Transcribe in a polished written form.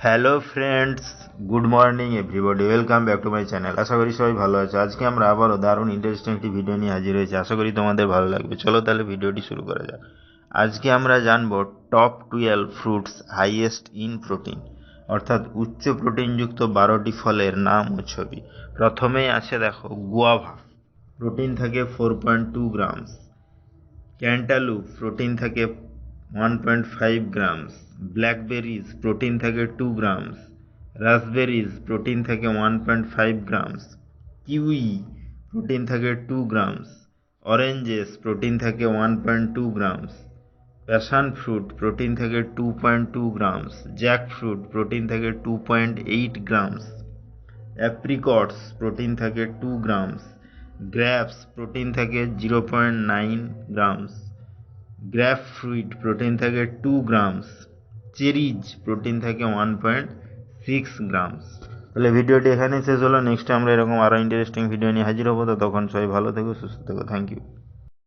Hello friends, good morning everybody, welcome back to my channel. আশা করি সবাই ভালো আছে। আজকে আমরা আবারও দারুণ ইন্টারেস্টিং একটি ভিডিও নিয়ে হাজির হয়েছি। আশা করি তোমাদের ভালো লাগবে। চলো তাহলে ভিডিওটি শুরু করা যাক। আজকে আমরা জানবো top 12 fruits highest in protein, অর্থাৎ উচ্চ প্রোটিনযুক্ত 12টি ফলের নাম ও ছবি। প্রথমেই আছে দেখো গুয়াভা, প্রোটিন থাকে 4.2 গ্রামস। ক্যান্টালুপ, প্রোটিন থাকে 1.5 গ্রামস। ব্ল্যাকবেরিজ, প্রোটিন থাকে 2 গ্রামস। রাসবেরিজ, প্রোটিন থাকে 1.5 গ্রামস। কিউই, প্রোটিন থাকে 2 গ্রামস। অরেঞ্জেস, প্রোটিন থাকে 1.2 গ্রামস। প্যাশন ফ্রুট, প্রোটিন থাকে 2.2 গ্রামস। জ্যাকফ্রুট, প্রোটিন থাকে 2.8 গ্রামস। অ্যাপ্রিকটস, প্রোটিন থাকে 2 গ্রামস। গ্র্যাপস, প্রোটিন থাকে 0.9 গ্রামস। গ্রেপ ফ্রুট, প্রোটিন থাকে 2 গ্রামস। চেরিজ, প্রোটিন থাকে 1.6 গ্রামস। তাহলে ভিডিওটি এখানেই শেষ হলো। নেক্সট আমরা এরকম আরও ইন্টারেস্টিং ভিডিও নিয়ে হাজির হবো। তখন সবাই ভালো থেকো, সুস্থ থেকো। Thank you.